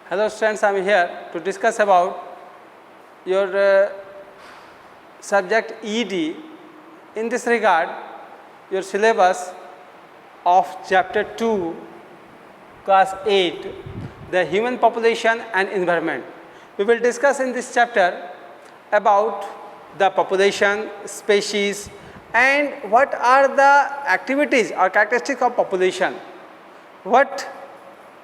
Hello students, I am here to discuss about your subject ED. In this regard, your syllabus of chapter 2, class 8, the human population and environment. We will discuss in this chapter about the population, species, and what are the activities or characteristics of population. What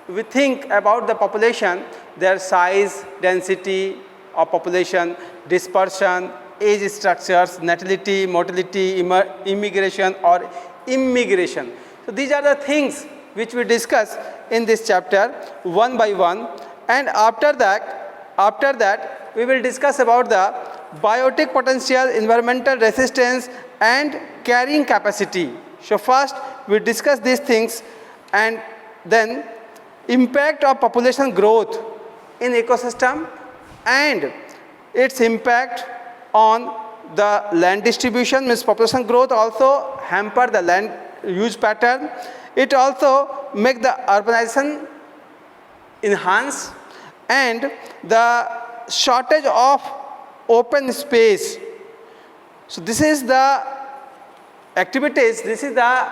we think about the population, their size, density of population, dispersion, age structures, natality, mortality, immigration or immigration. So these are the things which we discuss in this chapter one by one, and after that we will discuss about the biotic potential, environmental resistance and carrying capacity. So first we discuss these things, and then impact of population growth in ecosystem and its impact on the land distribution. Means population growth also hamper the land use pattern. It also make the urbanization enhance, and the shortage of open space. So this is the activities, this is the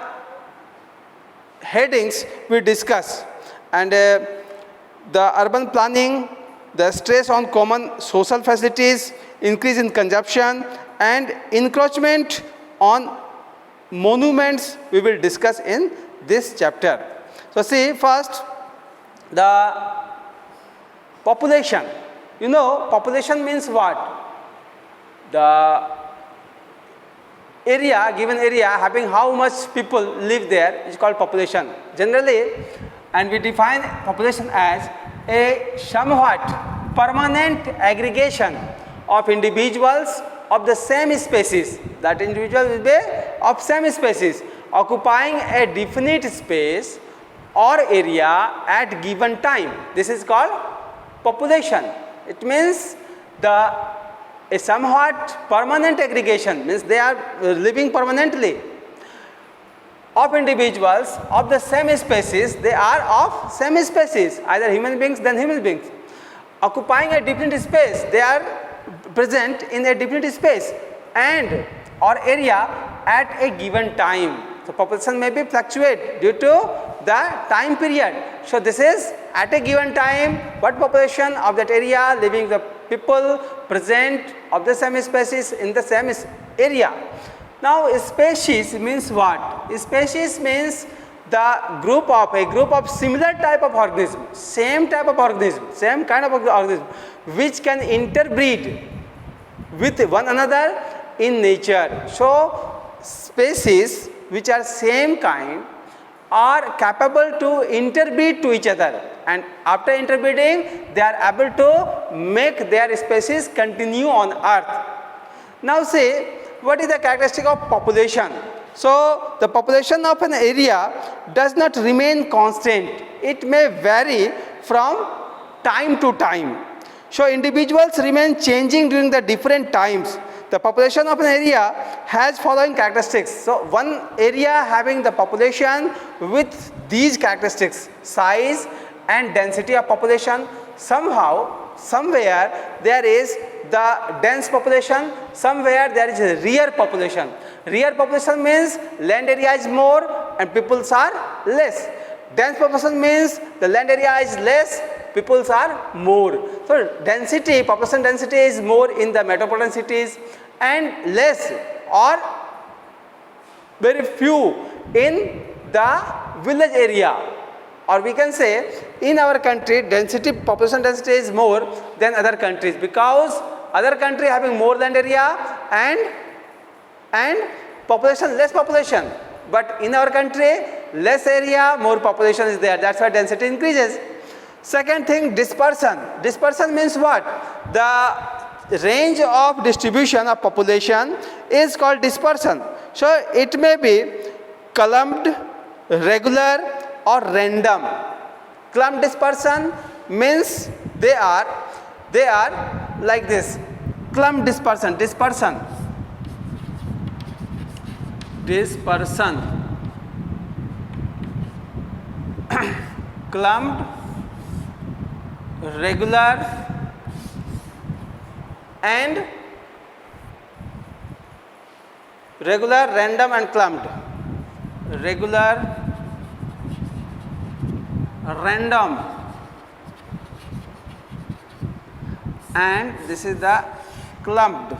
headings we discuss. And the urban planning, the stress on common social facilities, increase in consumption and encroachment on monuments we will discuss in this chapter. So see, first the population. You know, population means what? The area, given area having how much people live there is called population generally, and we define population as a somewhat permanent aggregation of individuals of the same species. That individual will be of same species occupying a definite space or area at given time. This is called population. It means a somewhat permanent aggregation, means they are living permanently, of individuals of the same species. They are of same species, either human beings than human beings, occupying a different space. They are present in a different space and or area at a given time. So population may be fluctuate due to the time period. So this is at a given time what population of that area, living the people present of the same species in the same area. Now species means what? Species means the group of similar type of organism, same type of organism, same kind of organism which can interbreed with one another in nature. So species which are same kind are capable to interbreed to each other, and after interbreeding they are able to make their species continue on earth. Now say, what is the characteristic of population? So the population of an area does not remain constant. It may vary from time to time. So individuals remain changing during the different times. The population of an area has following characteristics. So one area having the population with these characteristics: size and density of population. Somehow, somewhere there is the dense population, somewhere there is a rare population. Rare population means land area is more and peoples are less. Dense population means the land area is less, peoples are more. So density, population density is more in the metropolitan cities and less or very few in the village area. Or we can say in our country population density is more than other countries, because other country having more land area and population, less population, but in our country less area, more population is there. That's why density increases. Second thing, dispersion. Dispersion means what? The range of distribution of population is called dispersion. So it may be clumped, regular or random. Clump dispersion means they are like this. Clump dispersion, clumped, regular and regular, random and clumped. Regular, random, and this is the clumped.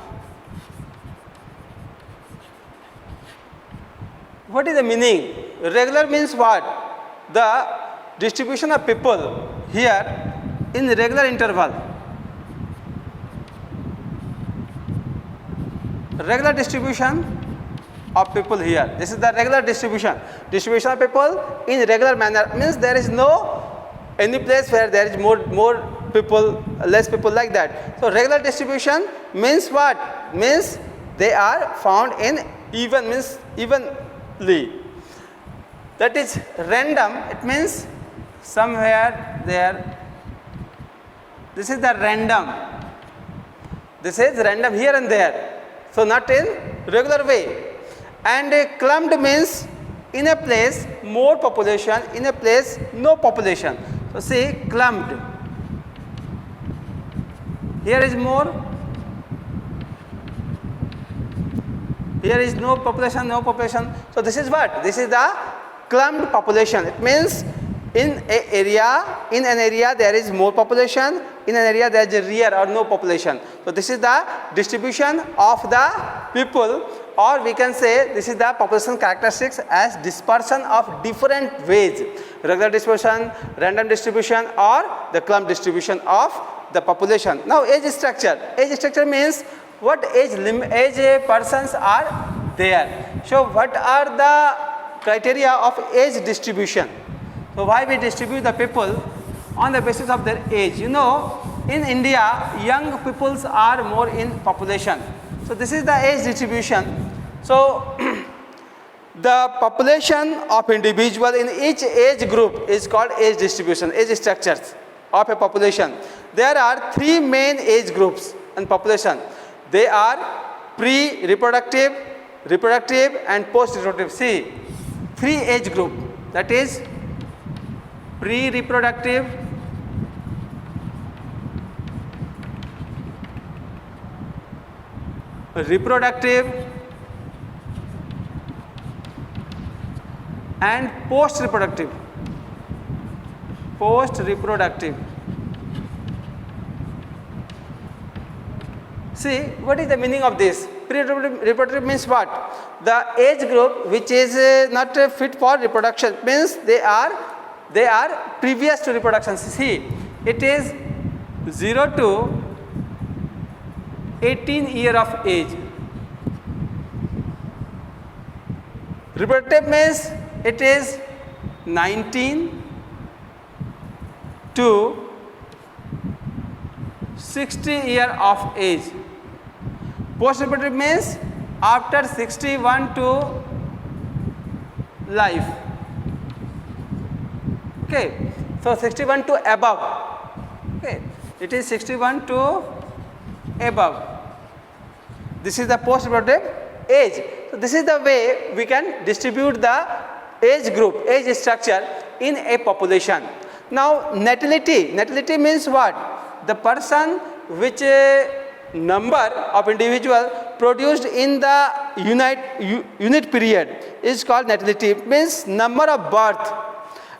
What is the meaning? Regular means what? The distribution of people here in regular interval. Regular distribution of people here. This is the regular distribution. Distribution of people in regular manner means there is no any place where there is more people, less people, like that. So regular distribution means what? Means they are found in even, means evenly. That is random. It means somewhere there. This is the random. This is random here and there. So not in regular way. And clumped means in a place more population, in a place no population. So see, clumped. Here is more. Here is no population, no population. So this is what? This is the clumped population. It means in an area there is more population, in an area there is a rear or no population. So this is the distribution of the people, or we can say this is the population characteristics as dispersion of different ways. Regular distribution, random distribution, or the clump distribution of the population. Now age structure. Age structure means what age persons are there. So what are the criteria of age distribution? So why we distribute the people on the basis of their age? You know, in India, young peoples are more in population. So this is the age distribution. So the population of individual in each age group is called age distribution, age structures of a population. There are three main age groups in population. They are pre-reproductive, reproductive and post-reproductive. See, three age group, that is pre-reproductive, reproductive and post-reproductive. Post-reproductive. See, what is the meaning of this? Pre-reproductive means what? The age group which is not fit for reproduction, means they are previous to reproduction. See, it is 0 to 18 year of age. Reproductive means it is 19 to 60 year of age. Post-reproductive means after 61 to life. Okay, so 61 to above. Okay, it is 61 to above. This is the post-reproductive age. So this is the way we can distribute the age group, age structure in a population. Now natality. Natality means what? The person which number of individual produced in the unit period is called natality. It means number of birth,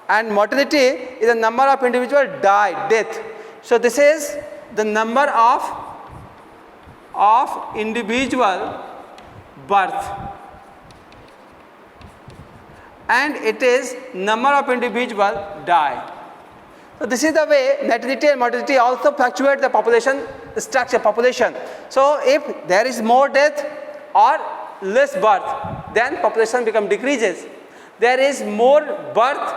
and mortality is the number of individual death. So this is the number of individual birth, and it is number of individual die. So this is the way natality and mortality also fluctuate the population structure, population. So if there is more death or less birth, then population decreases. There is more birth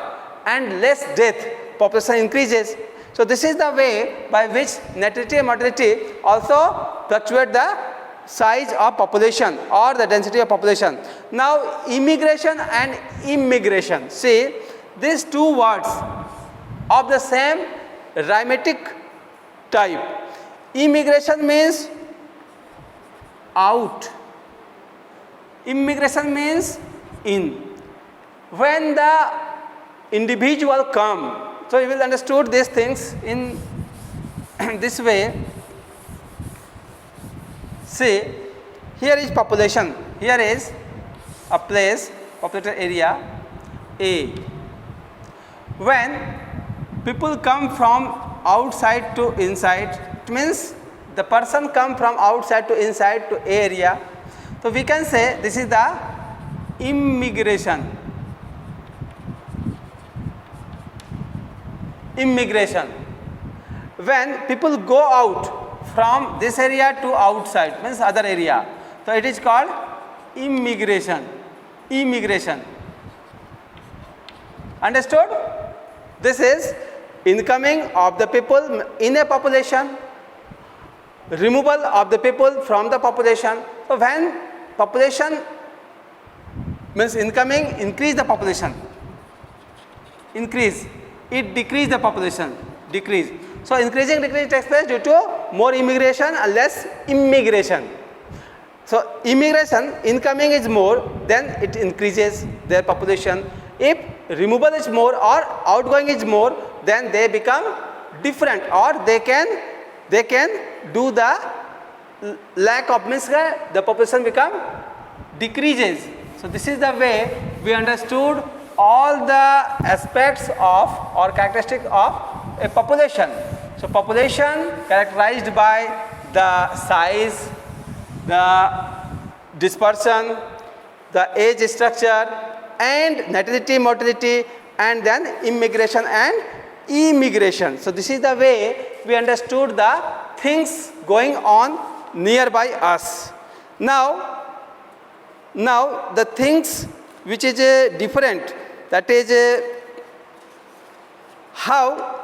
and less death, population increases. So this is the way by which natality and mortality also fluctuate the size of population or the density of population. Now immigration and immigration. See, these two words of the same rhymatic type. Immigration means out. Immigration means in. When the individual come, so you will understood these things in this way. See, here is population. Here is a place, populated area A. When people come from outside to inside, it means the person come from outside to inside to area. So we can say this is the immigration. Immigration. When people go out from this area to outside, means other area, so it is called immigration. Immigration. Understood? This is incoming of the people in a population, removal of the people from the population. So when population means incoming, increase the population, increase, it decrease the population, decrease. So increasing decrease takes place due to more immigration and less immigration. So immigration, incoming is more, then it increases their population. If removal is more or outgoing is more, then they become different, or they can do the lack of, means the population become decreases. So this is the way we understood all the aspects of or characteristics of a population. So population characterized by the size, the dispersion, the age structure, and natality, mortality, and then immigration and immigration. So this is the way we understood the things going on nearby us. Now the things which is different, that is how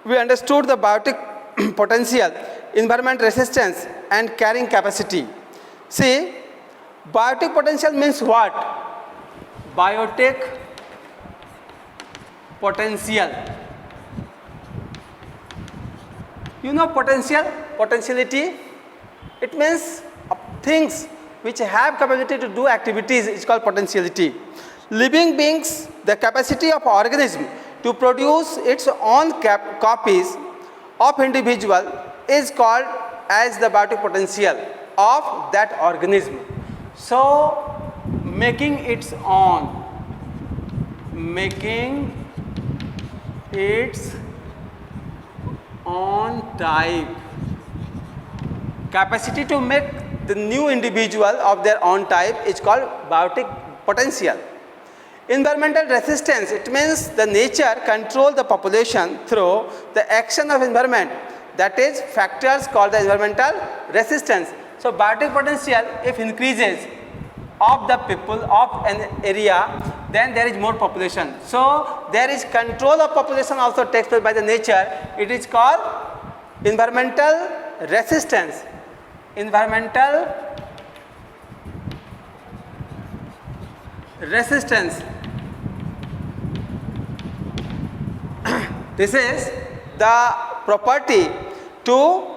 we understood the biotic potential, environment resistance, and carrying capacity. See, biotic potential means what? Biotic potential. You know potential, potentiality? It means things which have capacity to do activities is called potentiality. Living beings, the capacity of organism to produce its own copies of individual is called as the biotic potential of that organism. So making its own, making its own type, capacity to make the new individual of their own type is called biotic potential. Environmental resistance, it means the nature control the population through the action of environment, that is factors called the environmental resistance. So biotic potential if increases of the people of an area, then there is more population. So there is control of population also takes place by the nature. It is called environmental resistance. Environmental resistance. This is the property to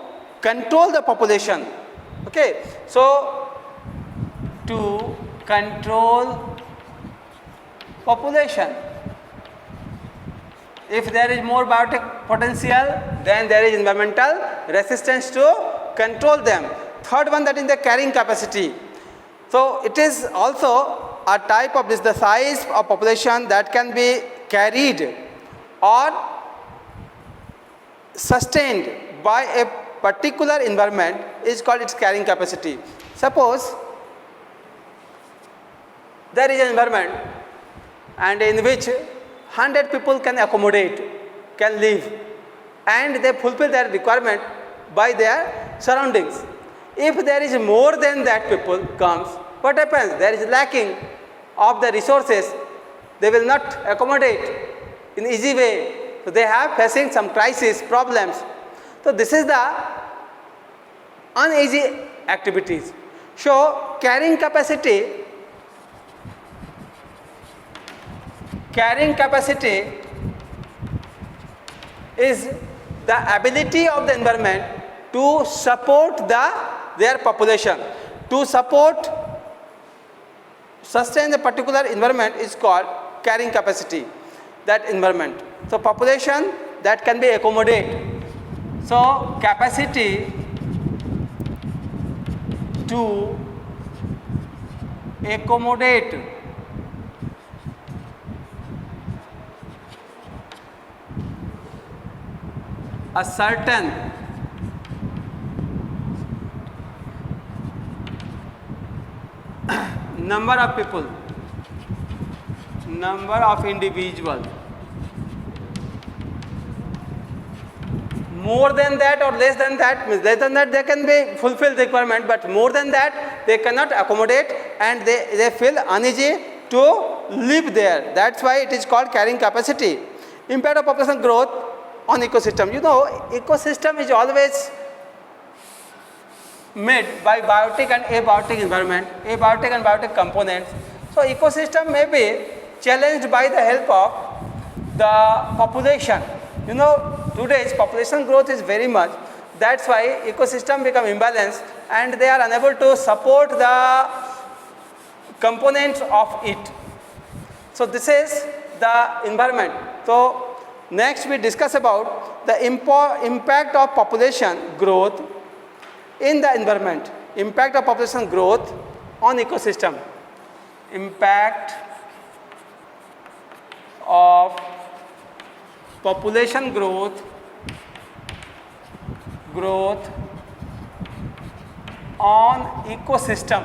control the population. Okay, so to control population. If there is more biotic potential, then there is environmental resistance to control them. Third one, that is the carrying capacity. So it is also a type of this, the size of population that can be carried or sustained by a particular environment is called its carrying capacity. Suppose there is an environment and in which 100 people can accommodate, can live, and they fulfill their requirement by their surroundings. If there is more than that people comes, what happens? There is lacking of the resources. They will not accommodate in easy way. So they have facing some crisis, problems. So this is the uneasy activities. So carrying capacity is the ability of the environment to support their population. To sustain the particular environment is called carrying capacity, that environment. So population that can be accommodated. So capacity to accommodate a certain number of people, number of individuals. More than that or less than that, means less than that they can be fulfill the requirement, but more than that they cannot accommodate and they feel uneasy to live there. That's why it is called carrying capacity. Impact of population growth on ecosystem. You know, ecosystem is always made by biotic and abiotic environment, abiotic and biotic components. So ecosystem may be challenged by the help of the population. You know, today's population growth is very much. That's why ecosystem become imbalanced and they are unable to support the components of it. So this is the environment. So next we discuss about the impact of population growth in the environment. Impact of population growth on ecosystem. Impact of population growth on ecosystem.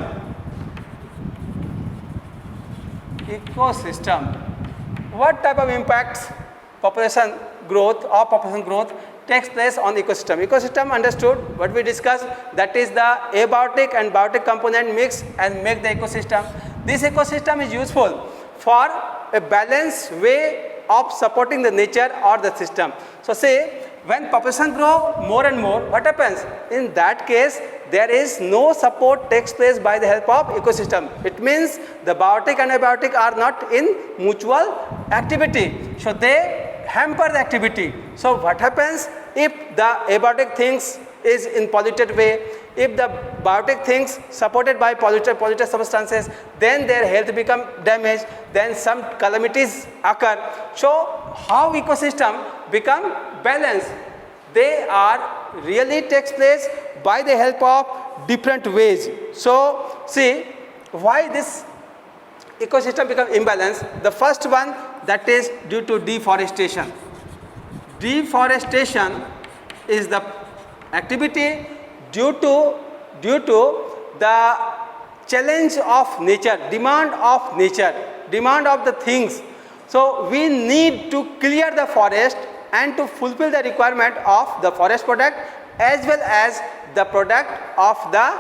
What type of impacts population growth or population growth takes place on ecosystem? Ecosystem understood what we discussed, that is the abiotic and biotic component mix and make the ecosystem. This ecosystem is useful for a balanced way of supporting the nature or the system. So say when population grow more and more, what happens? In that case there is no support takes place by the help of ecosystem. It means the biotic and abiotic are not in mutual activity. So they hamper the activity. So what happens if the abiotic things is in polluted way, if the biotic things supported by polluted substances, then their health become damaged, then some calamities occur. So how ecosystem become balanced? They are really takes place by the help of different ways. So see why this ecosystem become imbalanced. The first one, that is due to deforestation. Deforestation is the activity due to the challenge of nature, demand of the things. So we need to clear the forest and to fulfill the requirement of the forest product as well as the product of the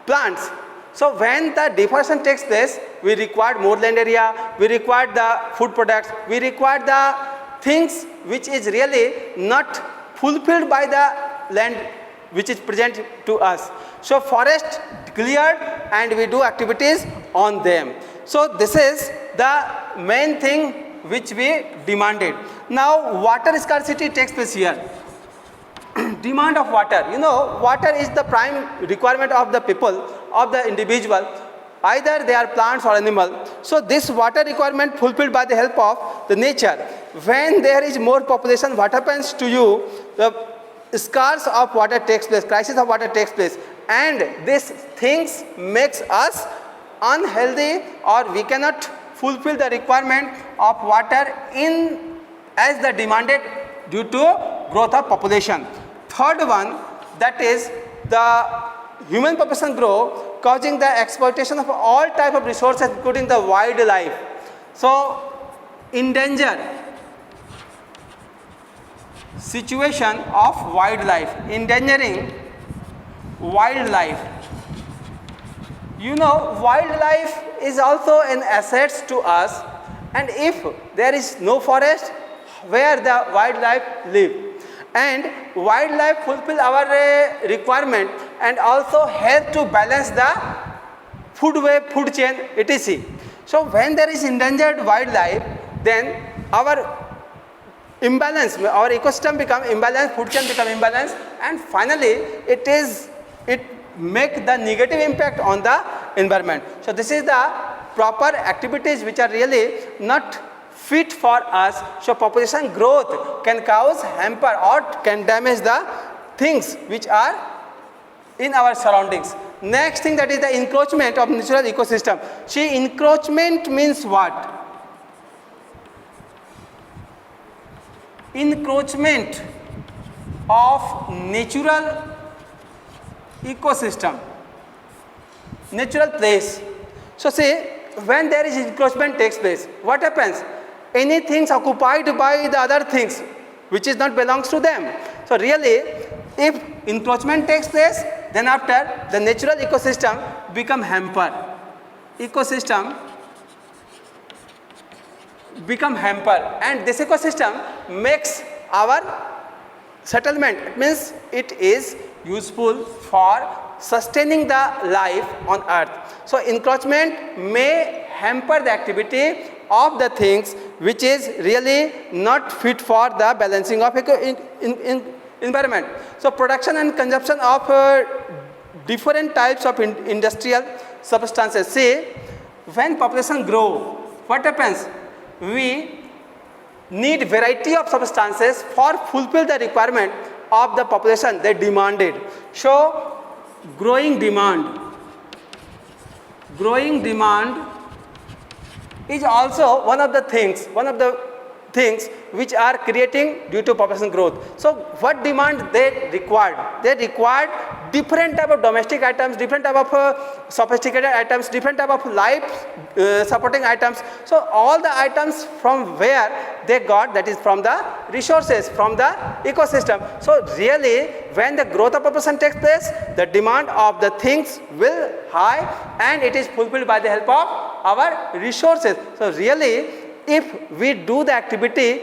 plants. So when the deforestation takes place, we require more land area, we require the food products, we require the things which is really not fulfilled by the land which is present to us. So forest cleared and we do activities on them. So this is the main thing which we demanded. Now water scarcity takes place here. Demand of water. You know, water is the prime requirement of the people, of the individual. Either they are plants or animal. So this water requirement fulfilled by the help of the nature. When there is more population, what happens to you? The scarce of water takes place, crisis of water takes place, and these things makes us unhealthy, or we cannot fulfill the requirement of water in as the demanded due to growth of population. Third one, that is the human population growth causing the exploitation of all type of resources including the wildlife. So endangered situation of wildlife, endangering wildlife. You know, wildlife is also an asset to us, and if there is no forest, where the wildlife live? And wildlife fulfill our requirement and also help to balance the food chain, etc. So when there is endangered wildlife, then our imbalance, our ecosystem become imbalanced, food chain become imbalanced, and finally it make the negative impact on the environment. So this is the proper activities which are really not fit for us. So population growth can cause hamper or can damage the things which are in our surroundings. Next thing, that is the encroachment of natural ecosystem. See, encroachment means what? Encroachment of natural ecosystem, natural place. So say, when there is encroachment takes place, what happens? Anything occupied by the other things which is not belongs to them. So really, if encroachment takes place, then after the natural ecosystem become hamper. Ecosystem become hamper, and this ecosystem makes our settlement. It means it is useful for sustaining the life on earth. So encroachment may hamper the activity of the things which is really not fit for the balancing of environment. So production and consumption of different types of industrial substances. See, when population grow, what happens? We need variety of substances for fulfill the requirement of the population they demanded. So growing demand is also one of the things which are creating due to population growth. So what demand they required? They required different type of domestic items, different type of sophisticated items, different type of life supporting items. So all the items from where they got, that is from the resources, from the ecosystem. So really, when the growth of population takes place, the demand of the things will high, and it is fulfilled by the help of our resources. So really, if we do the activity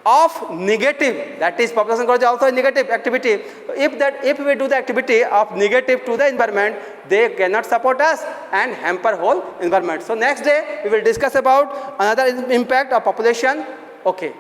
of negative, that is population growth is also a negative activity. If we do the activity of negative to the environment, they cannot support us and hamper whole environment. So next day we will discuss about another impact of population. Okay.